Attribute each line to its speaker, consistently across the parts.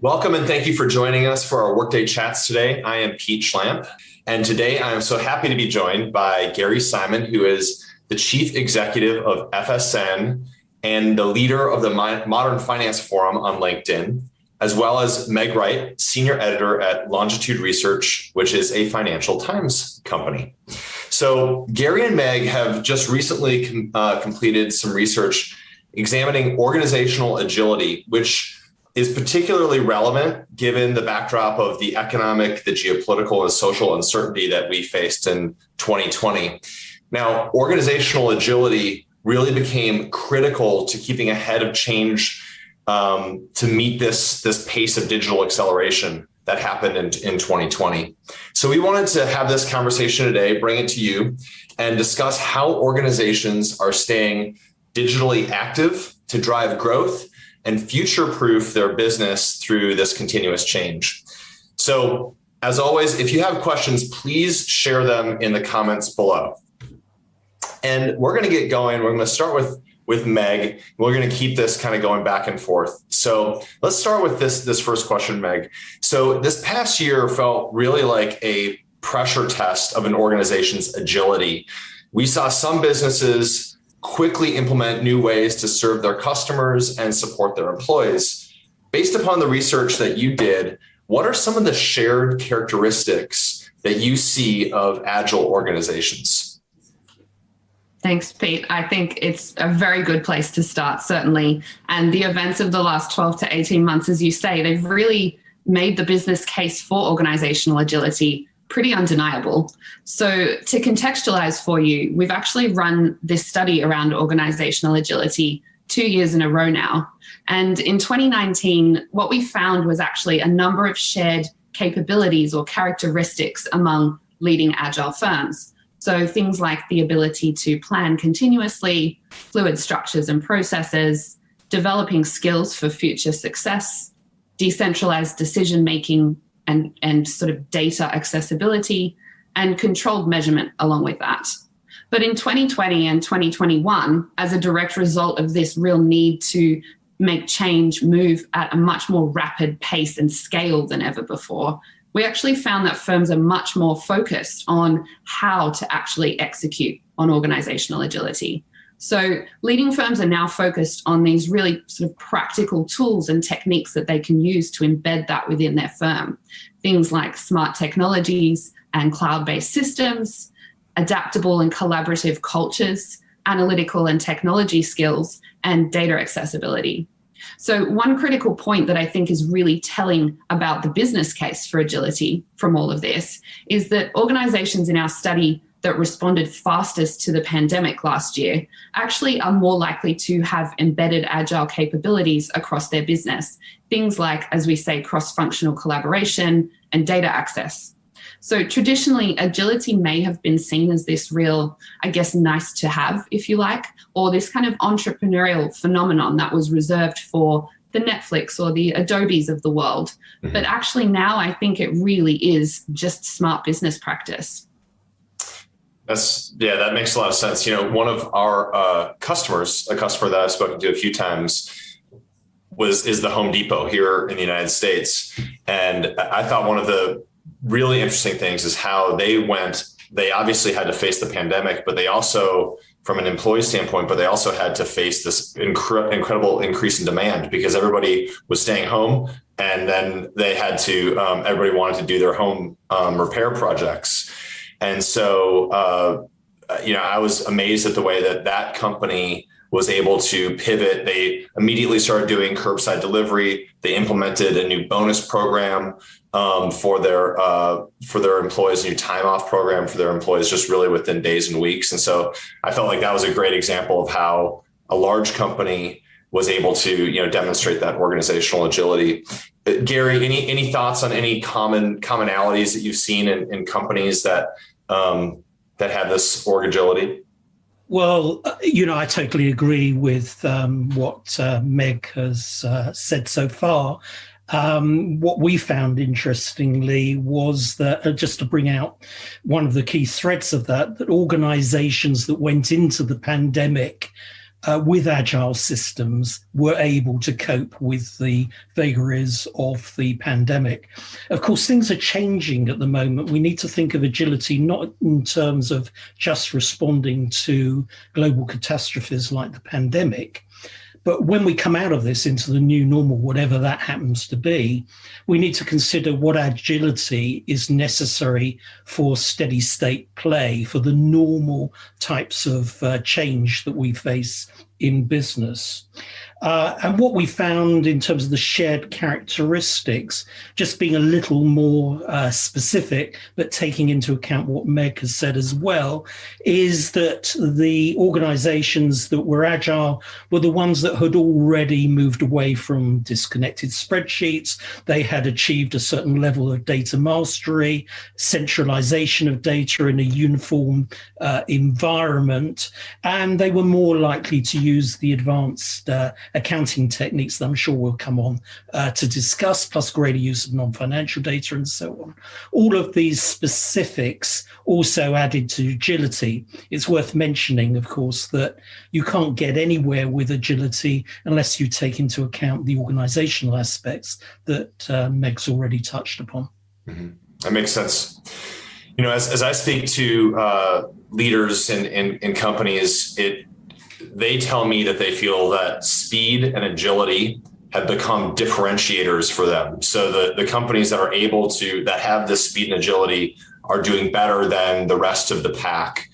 Speaker 1: Welcome and thank you for joining us for our Workday Chats today. I am Pete Schlampp, and today I am so happy to be joined by Gary Simon, who is the Chief Executive of FSN and the leader of the Modern Finance Forum on LinkedIn, as well as Meg Wright, Senior Editor at Longitude Research, which is a Financial Times company. So Gary and Meg have just recently completed some research examining organizational agility, which is particularly relevant given the backdrop of the economic, the geopolitical, and social uncertainty that we faced in 2020. Now, organizational agility really became critical to keeping ahead of change to meet this pace of digital acceleration that happened in 2020. So we wanted to have this conversation today, bring it to you, and discuss how organizations are staying digitally active to drive growth and future-proof their business through this continuous change. So, as always, if you have questions, please share them in the comments below. And we're going to get going. We're going to start with Meg. We're going to keep this kind of going back and forth. So let's start with this first question, Meg. So this past year felt really like a pressure test of an organization's agility. We saw some businesses quickly implement new ways to serve their customers and support their employees. Based upon the research that you did, what are some of the shared characteristics that you see of agile organizations?
Speaker 2: Thanks, Pete. I think it's a very good place to start, certainly. And the events of the last 12 to 18 months, as you say, they've really made the business case for organizational agility pretty undeniable. So to contextualize for you, we've actually run this study around organizational agility 2 years in a row now. And in 2019, what we found was actually a number of shared capabilities or characteristics among leading agile firms. So things like the ability to plan continuously, fluid structures and processes, developing skills for future success, decentralized decision-making, and sort of data accessibility, and controlled measurement along with that. But in 2020 and 2021, as a direct result of this real need to make change move at a much more rapid pace and scale than ever before, we actually found that firms are much more focused on how to actually execute on organizational agility. So leading firms are now focused on these really sort of practical tools and techniques that they can use to embed that within their firm. Things like smart technologies and cloud-based systems, adaptable and collaborative cultures, analytical and technology skills, and data accessibility. So one critical point that I think is really telling about the business case for agility from all of this is that organizations in our study that responded fastest to the pandemic last year actually are more likely to have embedded agile capabilities across their business. Things like, as we say, cross-functional collaboration and data access. So traditionally, agility may have been seen as this real, I guess, nice to have, if you like, or this kind of entrepreneurial phenomenon that was reserved for the Netflix or the Adobes of the world. Mm-hmm. But actually now I think it really is just smart business practice.
Speaker 1: That makes a lot of sense. You know, one of our customers, a customer that I've spoken to a few times, is the Home Depot here in the United States. And I thought one of the really interesting things is how they obviously had to face the pandemic, but they also, from an employee standpoint, but they also had to face this incredible increase in demand because everybody was staying home, and then they had to, everybody wanted to do their home repair projects. And so, I was amazed at the way that company was able to pivot. They immediately started doing curbside delivery. They implemented a new bonus program for their employees, a new time off program for their employees, just really within days and weeks. And so I felt like that was a great example of how a large company was able to, demonstrate that organizational agility. Gary, any thoughts on any commonalities that you've seen in companies that have this org agility?
Speaker 3: Well, I totally agree with what Meg has said so far. What we found interestingly was that, just to bring out one of the key threads of that organizations that went into the pandemic with agile systems were able to cope with the vagaries of the pandemic. Of course, things are changing at the moment. We need to think of agility not in terms of just responding to global catastrophes like the pandemic, but when we come out of this into the new normal, whatever that happens to be, we need to consider what agility is necessary for steady state play, for the normal types of change that we face in business. And what we found in terms of the shared characteristics, just being a little more specific, but taking into account what Meg has said as well, is that the organizations that were agile were the ones that had already moved away from disconnected spreadsheets. They had achieved a certain level of data mastery, centralization of data in a uniform environment, and they were more likely to use the advanced accounting techniques that I'm sure we'll come on to discuss, plus greater use of non-financial data and so on. All of these specifics also added to agility. It's worth mentioning, of course, that you can't get anywhere with agility unless you take into account the organizational aspects that Meg's already touched upon.
Speaker 1: Mm-hmm. That makes sense. You know, as I speak to leaders in companies, they tell me that they feel that speed and agility have become differentiators for them. So the companies that are able to, that have this speed and agility are doing better than the rest of the pack.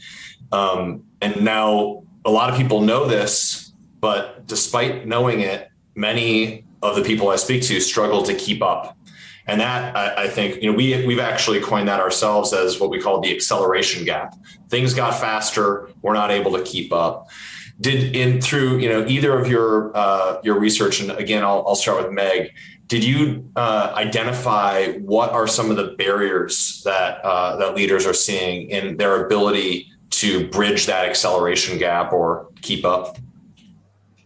Speaker 1: And now a lot of people know this, but despite knowing it, many of the people I speak to struggle to keep up. And that, I think, you know, we've actually coined that ourselves as what we call the acceleration gap. Things got faster, we're not able to keep up. Through either of your research, and again, I'll start with Meg. Did you identify what are some of the barriers that leaders are seeing in their ability to bridge that acceleration gap or keep up?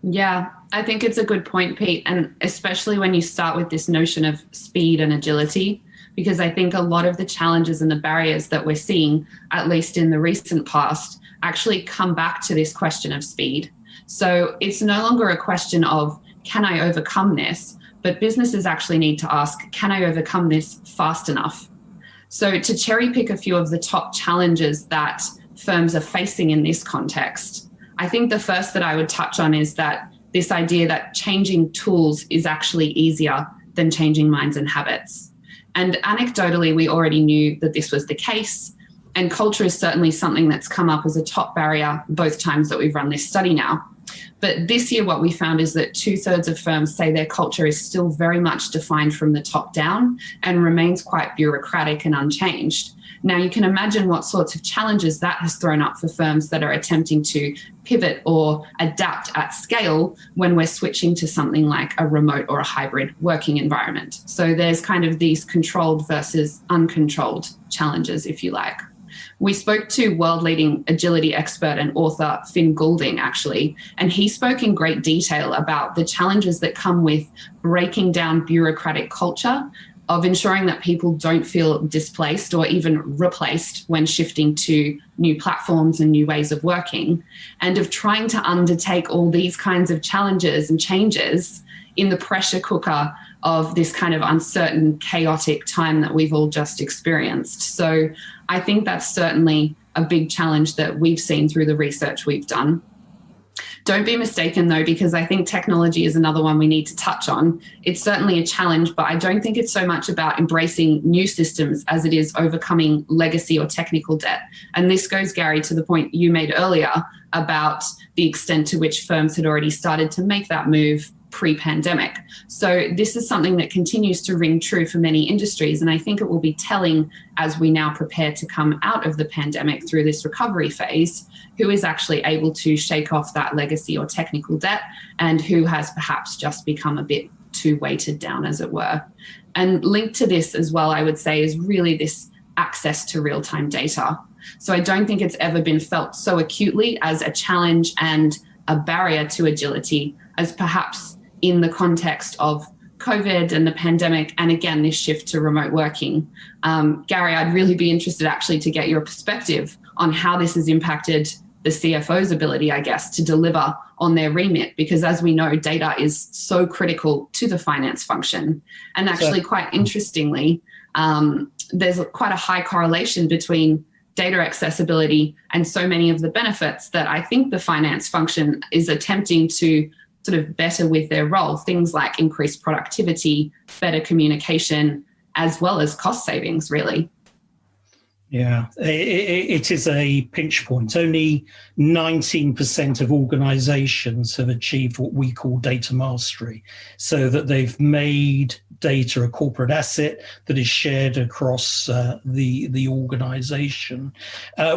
Speaker 2: Yeah, I think it's a good point, Pete, and especially when you start with this notion of speed and agility, because I think a lot of the challenges and the barriers that we're seeing, at least in the recent past, actually come back to this question of speed. So it's no longer a question of, can I overcome this? But businesses actually need to ask, can I overcome this fast enough? So to cherry pick a few of the top challenges that firms are facing in this context, I think the first that I would touch on is that this idea that changing tools is actually easier than changing minds and habits. And anecdotally, we already knew that this was the case. And culture is certainly something that's come up as a top barrier both times that we've run this study now. But this year, what we found is that 2/3 of firms say their culture is still very much defined from the top down and remains quite bureaucratic and unchanged. Now, you can imagine what sorts of challenges that has thrown up for firms that are attempting to pivot or adapt at scale when we're switching to something like a remote or a hybrid working environment. So there's kind of these controlled versus uncontrolled challenges, if you like. We spoke to world-leading agility expert and author Finn Goulding, actually, and he spoke in great detail about the challenges that come with breaking down bureaucratic culture, of ensuring that people don't feel displaced or even replaced when shifting to new platforms and new ways of working, and of trying to undertake all these kinds of challenges and changes in the pressure cooker of this kind of uncertain, chaotic time that we've all just experienced. So I think that's certainly a big challenge that we've seen through the research we've done. Don't be mistaken, though, because I think technology is another one we need to touch on. It's certainly a challenge, but I don't think it's so much about embracing new systems as it is overcoming legacy or technical debt. And this goes, Gary, to the point you made earlier about the extent to which firms had already started to make that move pre-pandemic. So this is something that continues to ring true for many industries, and I think it will be telling as we now prepare to come out of the pandemic through this recovery phase, who is actually able to shake off that legacy or technical debt and who has perhaps just become a bit too weighted down, as it were. And linked to this as well, I would say, is really this access to real-time data. So I don't think it's ever been felt so acutely as a challenge and a barrier to agility as perhaps in the context of COVID and the pandemic, and again, this shift to remote working. Gary, I'd really be interested actually to get your perspective on how this has impacted the CFO's ability, I guess, to deliver on their remit, because as we know, data is so critical to the finance function. And actually, quite interestingly, there's quite a high correlation between data accessibility and so many of the benefits that I think the finance function is attempting to sort of better with their role. Things like increased productivity, better communication, as well as cost savings, really.
Speaker 3: Yeah, it is a pinch point. Only 19% of organizations have achieved what we call data mastery, so that they've made data a corporate asset that is shared across the organization.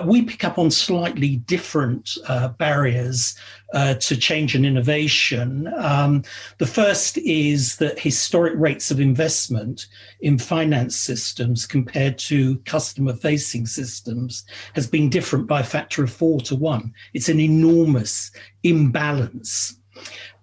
Speaker 3: We pick up on slightly different barriers to change and innovation. The first is that historic rates of investment in finance systems compared to customer-facing systems has been different by a factor of 4 to 1. It's an enormous imbalance.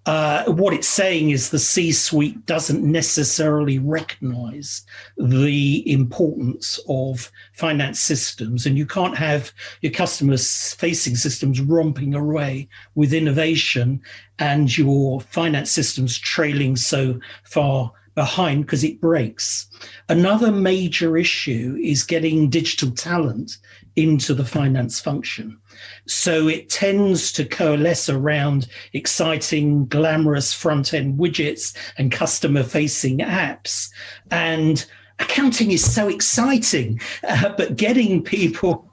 Speaker 3: What it's saying is the C-suite doesn't necessarily recognize the importance of finance systems, and you can't have your customers-facing systems romping away with innovation and your finance systems trailing so far behind, because it breaks. Another major issue is getting digital talent into the finance function. So it tends to coalesce around exciting, glamorous front-end widgets and customer-facing apps. And accounting is so exciting, but getting people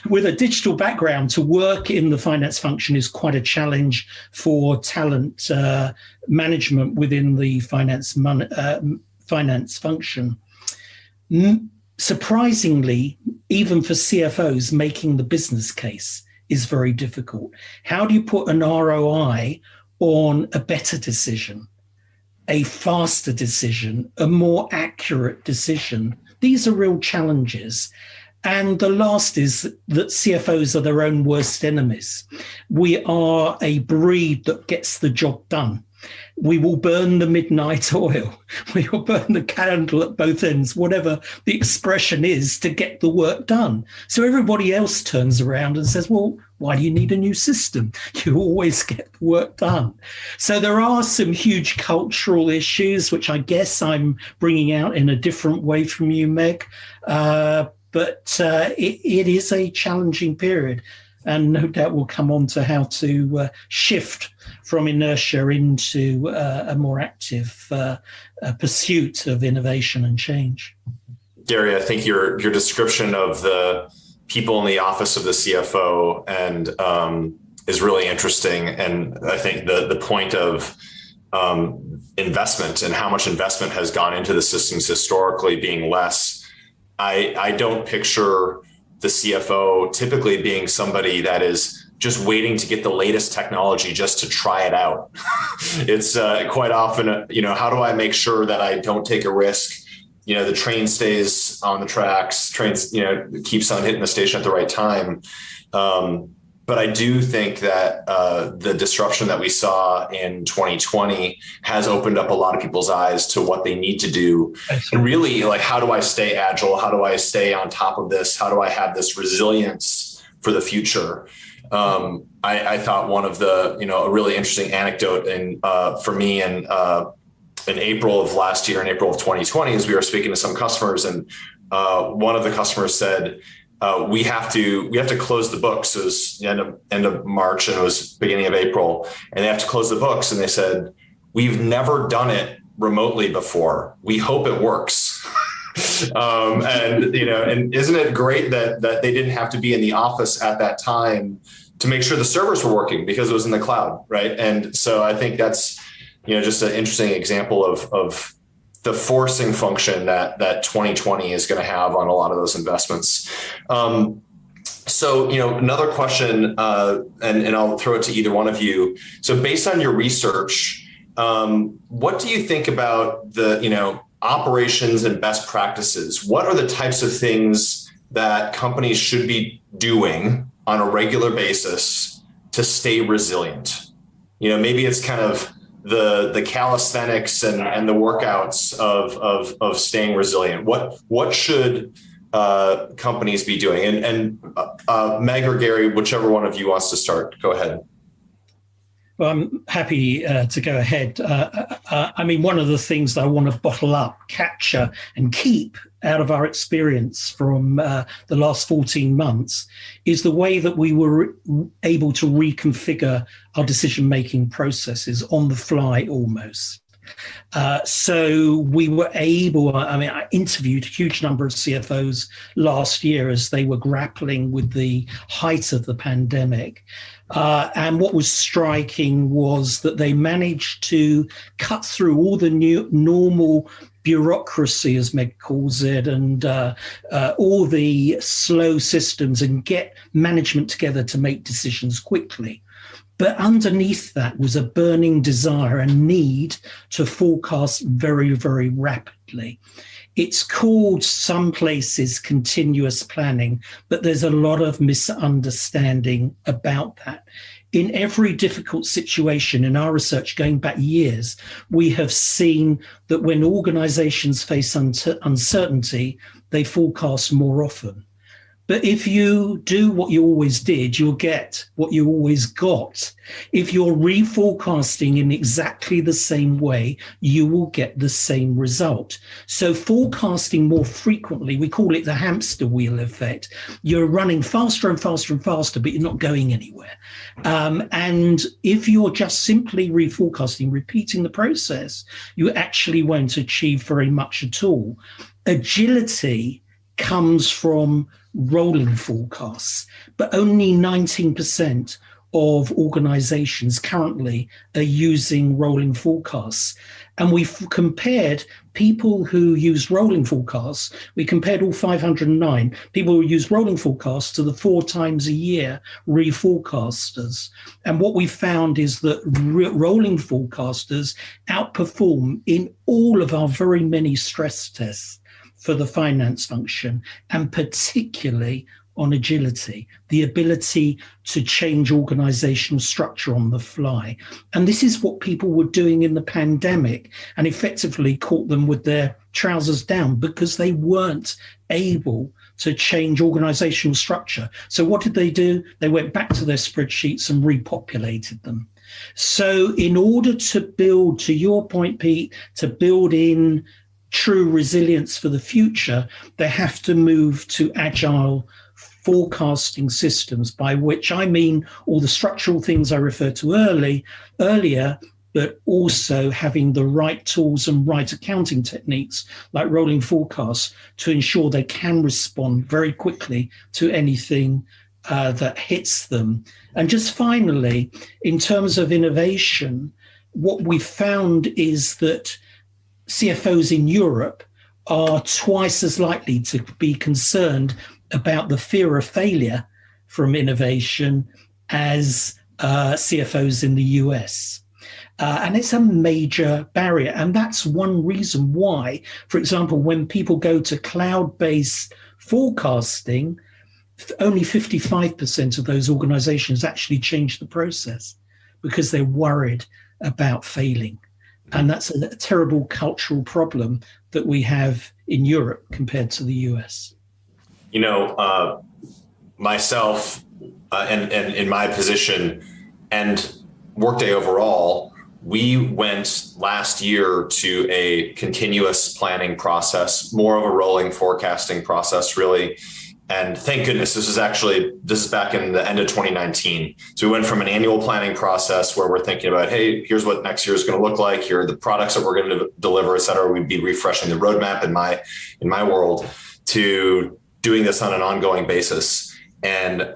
Speaker 3: with a digital background to work in the finance function is quite a challenge for talent management within the finance function. Surprisingly, even for CFOs, making the business case is very difficult. How do you put an ROI on a better decision, a faster decision, a more accurate decision? These are real challenges. And the last is that CFOs are their own worst enemies. We are a breed that gets the job done. We will burn the midnight oil. We will burn the candle at both ends, whatever the expression is, to get the work done. So everybody else turns around and says, well, why do you need a new system? You always get the work done. So there are some huge cultural issues, which I guess I'm bringing out in a different way from you, Meg. But it is a challenging period. And no doubt we'll come on to how to shift from inertia into a more active pursuit of innovation and change.
Speaker 1: Gary, I think your description of the people in the office of the CFO and is really interesting. And I think the point of investment and how much investment has gone into the systems historically being less. I don't picture the CFO typically being somebody that is just waiting to get the latest technology just to try it out. It's quite often, how do I make sure that I don't take a risk? The train stays on the tracks, trains, keeps on hitting the station at the right time. But I do think that the disruption that we saw in 2020 has opened up a lot of people's eyes to what they need to do. And really, like, how do I stay agile? How do I stay on top of this? How do I have this resilience for the future? I thought one of the, a really interesting anecdote for me in April of last year, in April of 2020, as we were speaking to some customers, and one of the customers said, we have to close the books. It was the end of March and it was beginning of April, and they have to close the books. And they said, we've never done it remotely before. We hope it works. And isn't it great that they didn't have to be in the office at that time to make sure the servers were working because it was in the cloud, right? And so I think that's, just an interesting example of the forcing function that 2020 is going to have on a lot of those investments. So, another question, and I'll throw it to either one of you. So based on your research, what do you think about the, operations and best practices? What are the types of things that companies should be doing on a regular basis to stay resilient? Maybe it's kind of the calisthenics and the workouts of staying resilient. What should companies be doing? And Meg or Gary, whichever one of you wants to start, go ahead.
Speaker 3: Well, I'm happy to go ahead. I mean, one of the things that I want to bottle up, capture, and keep out of our experience from the last 14 months is the way that we were able to reconfigure our decision-making processes on the fly almost. So we were able, I interviewed a huge number of CFOs last year as they were grappling with the height of the pandemic. And what was striking was that they managed to cut through all the new normal bureaucracy, as Meg calls it, and all the slow systems and get management together to make decisions quickly. But underneath that was a burning desire and need to forecast very, very rapidly. It's called some places continuous planning, but there's a lot of misunderstanding about that. In every difficult situation in our research going back years, we have seen that when organizations face uncertainty, they forecast more often. But if you do what you always did, you'll get what you always got. If you're reforecasting in exactly the same way, you will get the same result. So forecasting more frequently, we call it the hamster wheel effect. You're running faster and faster and faster, but you're not going anywhere. And if you're just simply reforecasting, repeating the process, you actually won't achieve very much at all. Agility comes from rolling forecasts, but only 19% of organizations currently are using rolling forecasts. And we've compared people who use rolling forecasts. We compared all 509 people who use rolling forecasts to the 4 times a year reforecasters. And what we found is that rolling forecasters outperform in all of our very many stress tests for the finance function, and particularly on agility, the ability to change organizational structure on the fly. And this is what people were doing in the pandemic and effectively caught them with their trousers down because they weren't able to change organizational structure. So what did they do? They went back to their spreadsheets and repopulated them. So in order to build, to your point, Pete, to build in true resilience for the future, they have to move to agile forecasting systems, by which I mean all the structural things I referred to earlier, but also having the right tools and right accounting techniques like rolling forecasts to ensure they can respond very quickly to anything that hits them. And just finally, in terms of innovation, what we found is that CFOs in Europe are twice as likely to be concerned about the fear of failure from innovation as CFOs in the US. And it's a major barrier. And that's one reason why, for example, when people go to cloud-based forecasting, only 55% of those organizations actually change the process because they're worried about failing. And that's a terrible cultural problem that we have in Europe compared to the US.
Speaker 1: You know, myself and in my position and Workday overall, we went last year to a continuous planning process, more of a rolling forecasting process, really. And thank goodness, this is back in the end of 2019. So we went from an annual planning process where we're thinking about, hey, here's what next year is going to look like. Here are the products that we're going to deliver, et cetera. We'd be refreshing the roadmap in my world, to doing this on an ongoing basis. And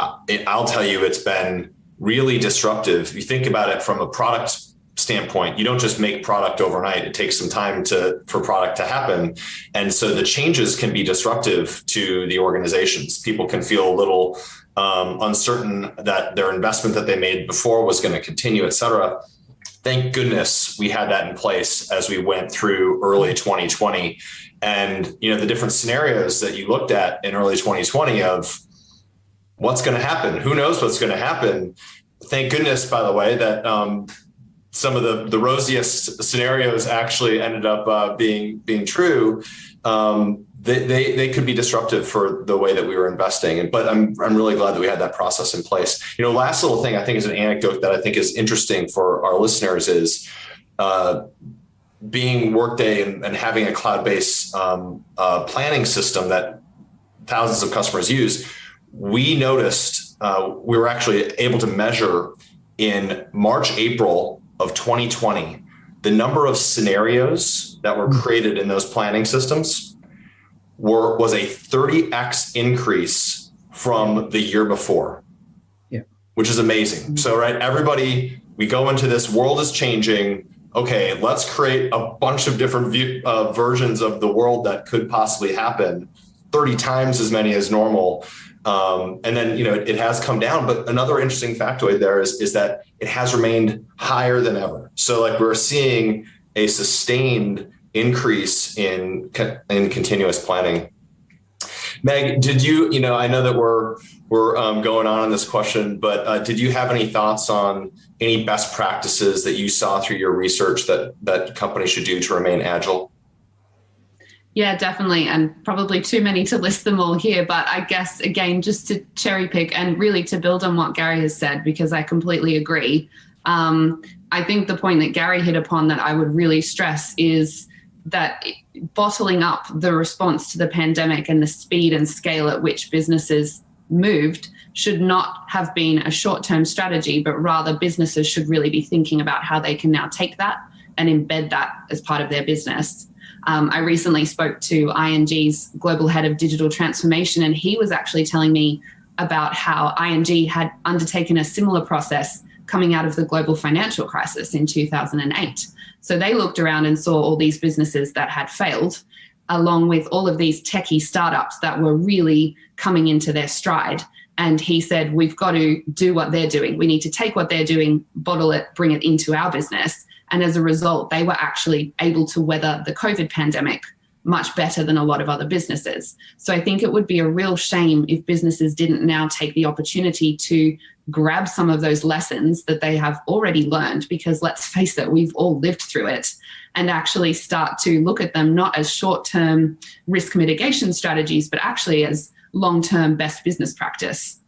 Speaker 1: I'll tell you, it's been really disruptive. You think about it from a product standpoint, you don't just make product overnight. It takes some time for product to happen. And so the changes can be disruptive to the organizations. People can feel a little uncertain that their investment that they made before was going to continue, et cetera. Thank goodness we had that in place as we went through early 2020. And, you know, the different scenarios that you looked at in early 2020 of what's going to happen, who knows what's going to happen. Thank goodness, by the way, that some of the rosiest scenarios actually ended up being true, they could be disruptive for the way that we were investing. But I'm really glad that we had that process in place. Last little thing I think is an anecdote that I think is interesting for our listeners is being Workday and having a cloud-based planning system that thousands of customers use. We noticed we were actually able to measure in March, April of 2020, the number of scenarios that were created in those planning systems was a 30x increase from the year before, which is amazing. So, right, everybody, we go into this, world is changing. Okay, let's create a bunch of different versions of the world that could possibly happen, 30 times as many as normal. And then, it has come down. But another interesting factoid there is that it has remained higher than ever. So like we're seeing a sustained increase in continuous planning. Meg, did you, I know that we're going on this question, but did you have any thoughts on any best practices that you saw through your research that companies should do to remain agile?
Speaker 2: Yeah, definitely. And probably too many to list them all here. But I guess, again, just to cherry pick and really to build on what Gary has said, because I completely agree. I think the point that Gary hit upon that I would really stress is that bottling up the response to the pandemic and the speed and scale at which businesses moved should not have been a short-term strategy, but rather businesses should really be thinking about how they can now take that and embed that as part of their business. I recently spoke to ING's global head of digital transformation, and he was actually telling me about how ING had undertaken a similar process coming out of the global financial crisis in 2008. So they looked around and saw all these businesses that had failed, along with all of these techie startups that were really coming into their stride. And he said, we've got to do what they're doing. We need to take what they're doing, bottle it, bring it into our business. And as a result, they were actually able to weather the COVID pandemic much better than a lot of other businesses. So I think it would be a real shame if businesses didn't now take the opportunity to grab some of those lessons that they have already learned, because let's face it, we've all lived through it, and actually start to look at them not as short-term risk mitigation strategies, but actually as long-term best business practice.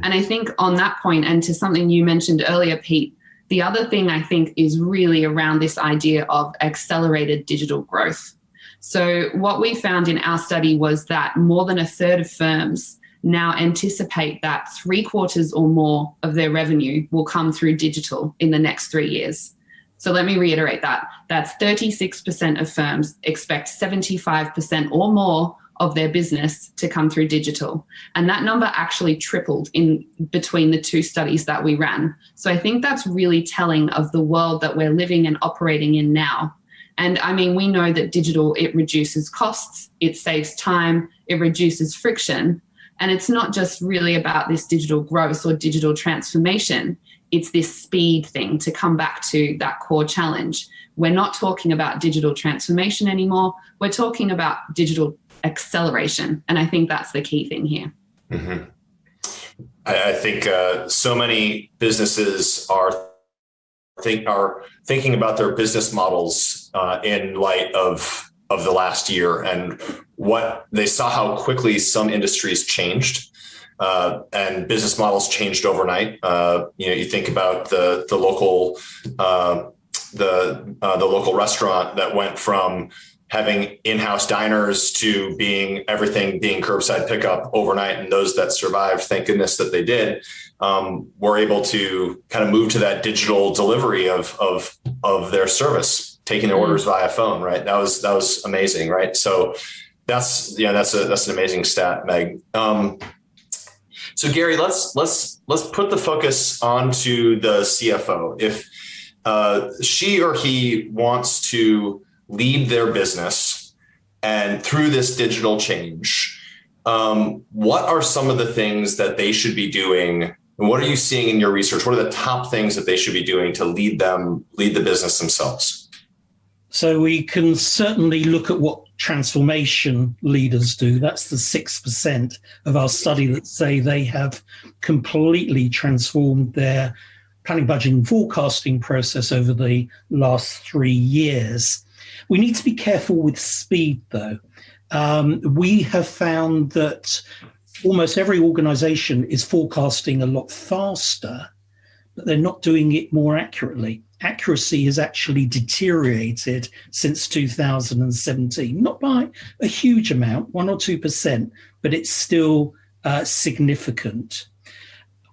Speaker 2: And I think on that point, and to something you mentioned earlier, Pete, the other thing I think is really around this idea of accelerated digital growth. So what we found in our study was that more than a third of firms now anticipate that 3/4 or more of their revenue will come through digital in the next 3 years. So let me reiterate that. That's 36% of firms expect 75% or more of their business to come through digital. And that number actually tripled in between the two studies that we ran. So I think that's really telling of the world that we're living and operating in now. And I mean, we know that digital, it reduces costs, it saves time, it reduces friction. And it's not just really about this digital growth or digital transformation. It's this speed thing, to come back to that core challenge. We're not talking about digital transformation anymore. We're talking about digital acceleration. And I think that's the key thing here.
Speaker 1: Mm-hmm. I think so many businesses are thinking about their business models in light of the last year, and what they saw how quickly some industries changed and business models changed overnight. You think about the local restaurant that went from having in-house diners to everything being curbside pickup overnight, and those that survived, thank goodness that they did, were able to kind of move to that digital delivery of their service, taking their orders via phone. Right, that was amazing. Right, so that's an amazing stat, Meg. So Gary, let's put the focus onto the CFO. If she or he wants to lead their business and through this digital change, what are some of the things that they should be doing? And what are you seeing in your research? What are the top things that they should be doing to lead the business themselves?
Speaker 3: So we can certainly look at what transformation leaders do. That's the 6% of our study that say they have completely transformed their planning, budgeting, and forecasting process over the last 3 years. We need to be careful with speed, though. We have found that almost every organization is forecasting a lot faster, but they're not doing it more accurately. Accuracy has actually deteriorated since 2017, not by a huge amount, 1 or 2%, but it's still significant.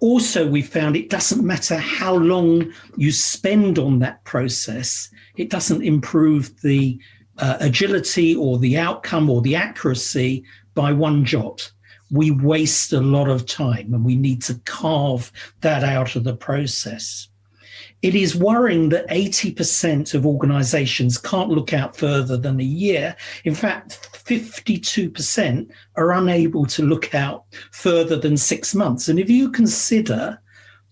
Speaker 3: Also, we found it doesn't matter how long you spend on that process, it doesn't improve the agility or the outcome or the accuracy by one jot. We waste a lot of time, and we need to carve that out of the process. It is worrying that 80% of organizations can't look out further than a year. In fact, 52% are unable to look out further than 6 months. And if you consider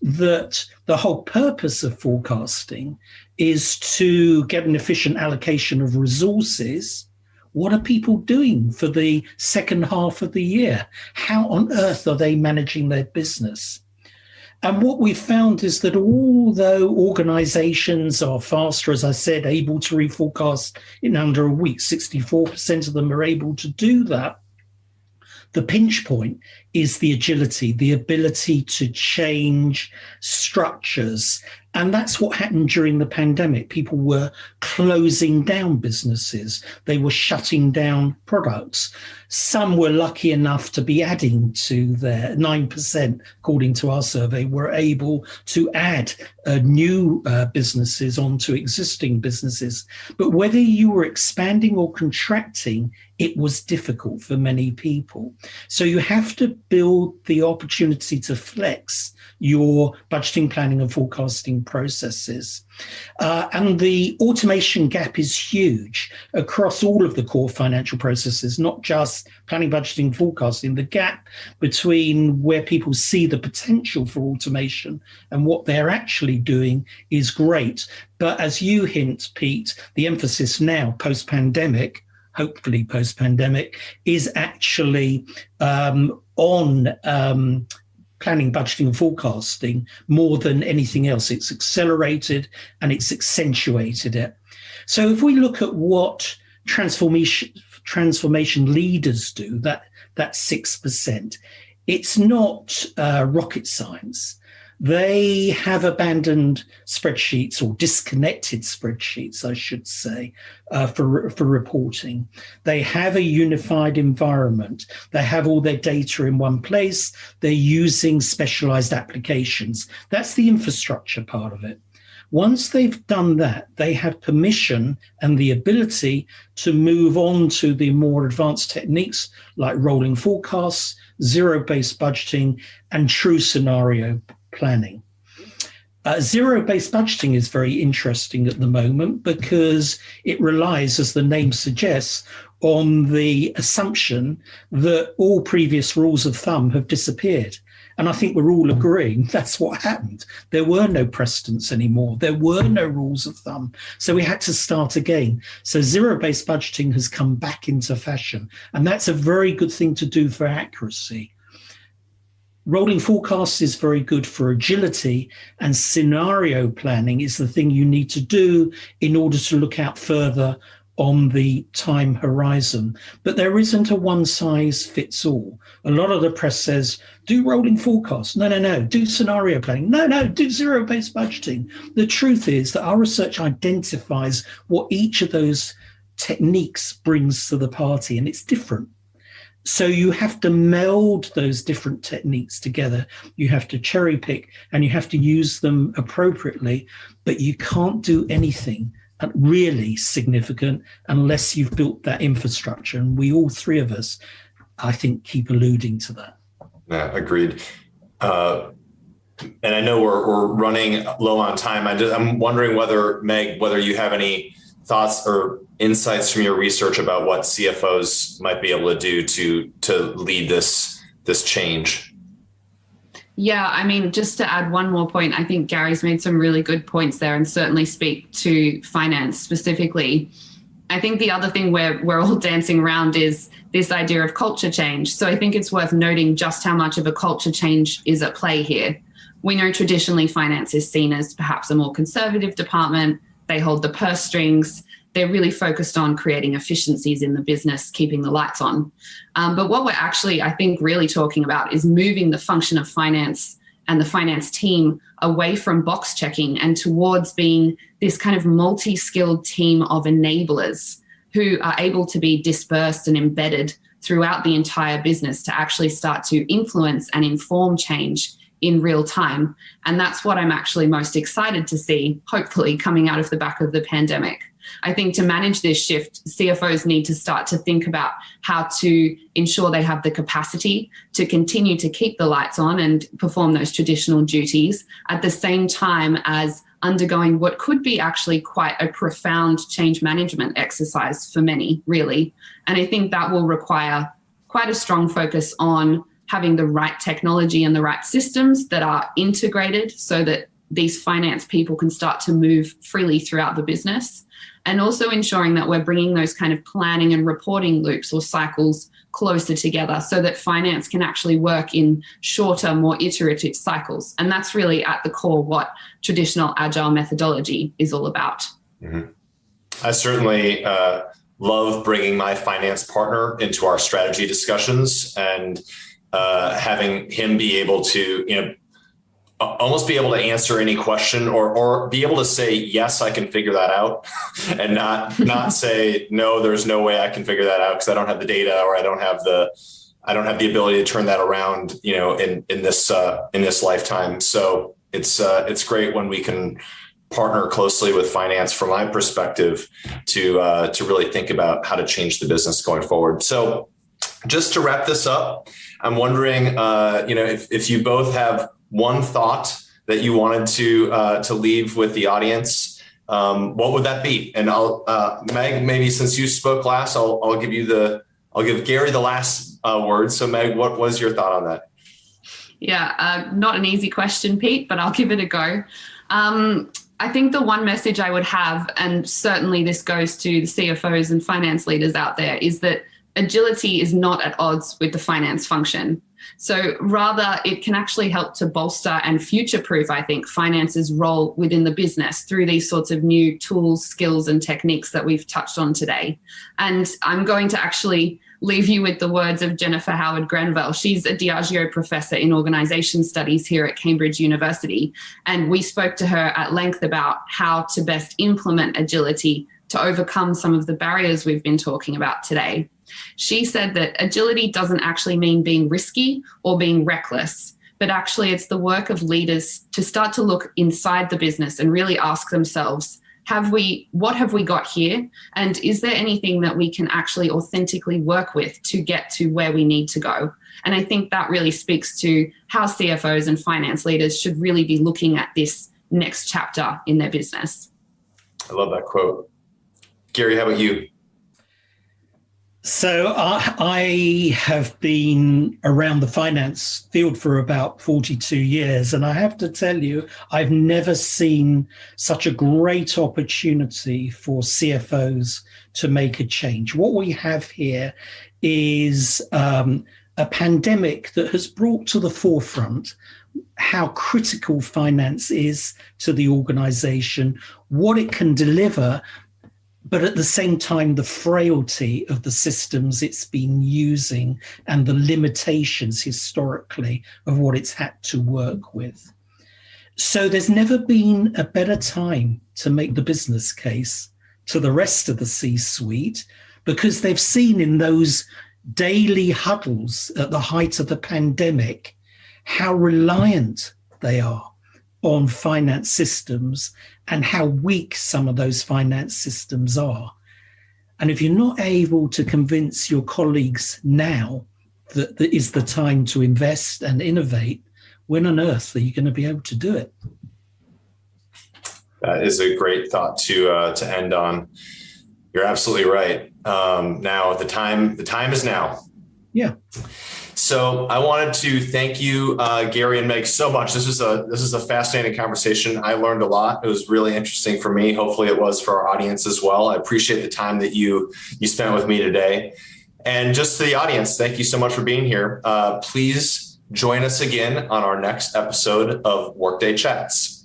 Speaker 3: that the whole purpose of forecasting is to get an efficient allocation of resources, what are people doing for the second half of the year? How on earth are they managing their business? And what we've found is that although organizations are faster, as I said, able to reforecast in under a week, 64% of them are able to do that, the pinch point is the agility, the ability to change structures. And that's what happened during the pandemic. People were closing down businesses. They were shutting down products. Some were lucky enough to be adding to their 9%, according to our survey, were able to add new businesses onto existing businesses. But whether you were expanding or contracting, it was difficult for many people. So you have to build the opportunity to flex your budgeting, planning, and forecasting processes. And the automation gap is huge across all of the core financial processes, not just planning, budgeting, forecasting. The gap between where people see the potential for automation and what they're actually doing is great. But as you hint, Pete, the emphasis now post-pandemic, hopefully post-pandemic, is actually on planning, budgeting, and forecasting more than anything else. It's accelerated and it's accentuated it. So if we look at what transformation leaders do, that 6%, it's not rocket science. They have abandoned spreadsheets, or disconnected spreadsheets, I should say, for reporting. They have a unified environment. They have all their data in one place. They're using specialized applications. That's the infrastructure part of it. Once they've done that, they have permission and the ability to move on to the more advanced techniques like rolling forecasts, zero-based budgeting, and true scenario planning. Zero-based budgeting is very interesting at the moment because it relies, as the name suggests, on the assumption that all previous rules of thumb have disappeared. And I think we're all agreeing that's what happened. There were no precedents anymore. There were no rules of thumb. So we had to start again. So zero-based budgeting has come back into fashion. And that's a very good thing to do for accuracy. Rolling forecasts is very good for agility, and scenario planning is the thing you need to do in order to look out further on the time horizon. But there isn't a one size fits all. A lot of the press says, do rolling forecasts. No, do scenario planning. No, do zero-based budgeting. The truth is that our research identifies what each of those techniques brings to the party, and it's different. So you have to meld those different techniques together. You have to cherry pick and you have to use them appropriately, but you can't do anything really significant unless you've built that infrastructure. And we, all three of us, I think, keep alluding to that.
Speaker 1: Yeah, agreed. And I know we're running low on time. I'm wondering whether, Meg, whether you have any thoughts or insights from your research about what CFOs might be able to do to lead this change.
Speaker 2: Yeah, I mean, just to add one more point, I think Gary's made some really good points there and certainly speak to finance specifically. I think the other thing we're all dancing around is this idea of culture change. So I think it's worth noting just how much of a culture change is at play here. we know traditionally finance is seen as perhaps a more conservative department. They hold the purse strings. They're really focused on creating efficiencies in the business, keeping the lights on. But what we're actually, I think, really talking about is moving the function of finance and the finance team away from box checking and towards being this kind of multi-skilled team of enablers who are able to be dispersed and embedded throughout the entire business to actually start to influence and inform change in real time. And that's what I'm actually most excited to see, hopefully, coming out of the back of the pandemic. I think to manage this shift, CFOs need to start to think about how to ensure they have the capacity to continue to keep the lights on and perform those traditional duties at the same time as undergoing what could be actually quite a profound change management exercise for many, really. And I think that will require quite a strong focus on having the right technology and the right systems that are integrated so that these finance people can start to move freely throughout the business, and also ensuring that we're bringing those kind of planning and reporting loops or cycles closer together so that finance can actually work in shorter, more iterative cycles. And that's really at the core what traditional agile methodology is all about.
Speaker 1: Mm-hmm. I certainly love bringing my finance partner into our strategy discussions and having him be able to, almost be able to answer any question or be able to say, yes, I can figure that out and not say, no, there's no way I can figure that out because I don't have the data or I don't have the ability to turn that around, in this lifetime. So it's great when we can partner closely with finance from my perspective to really think about how to change the business going forward. So just to wrap this up, I'm wondering, if you both have one thought that you wanted to leave with the audience, what would that be? And I'll, Meg, maybe since you spoke last, I'll give Gary the last word. So Meg, what was your thought on that?
Speaker 2: Yeah, not an easy question, Pete, but I'll give it a go. I think the one message I would have, and certainly this goes to the CFOs and finance leaders out there, is that agility is not at odds with the finance function. So rather, it can actually help to bolster and future-proof, I think, finance's role within the business through these sorts of new tools, skills, and techniques that we've touched on today. And I'm going to actually leave you with the words of Jennifer Howard Grenville. She's a Diageo professor in organization studies here at Cambridge University. And we spoke to her at length about how to best implement agility to overcome some of the barriers we've been talking about today. She said that agility doesn't actually mean being risky or being reckless, but actually it's the work of leaders to start to look inside the business and really ask themselves, what have we got here? And is there anything that we can actually authentically work with to get to where we need to go? And I think that really speaks to how CFOs and finance leaders should really be looking at this next chapter in their business.
Speaker 1: I love that quote. Gary, how about you?
Speaker 3: So I have been around the finance field for about 42 years, and I have to tell you, I've never seen such a great opportunity for CFOs to make a change. What we have here is a pandemic that has brought to the forefront how critical finance is to the organization, what it can deliver, but at the same time, the frailty of the systems it's been using and the limitations historically of what it's had to work with. So there's never been a better time to make the business case to the rest of the C-suite, because they've seen in those daily huddles at the height of the pandemic how reliant they are on finance systems and how weak some of those finance systems are. And if you're not able to convince your colleagues now that is the time to invest and innovate, when on earth are you going to be able to do it?
Speaker 1: That is a great thought to end on. You're absolutely right. Now the time is now.
Speaker 3: Yeah.
Speaker 1: So I wanted to thank you, Gary and Meg, so much. This is a fascinating conversation. I learned a lot. It was really interesting for me. Hopefully it was for our audience as well. I appreciate the time that you spent with me today. And just to the audience, thank you so much for being here. Please Join us again on our next episode of Workday Chats.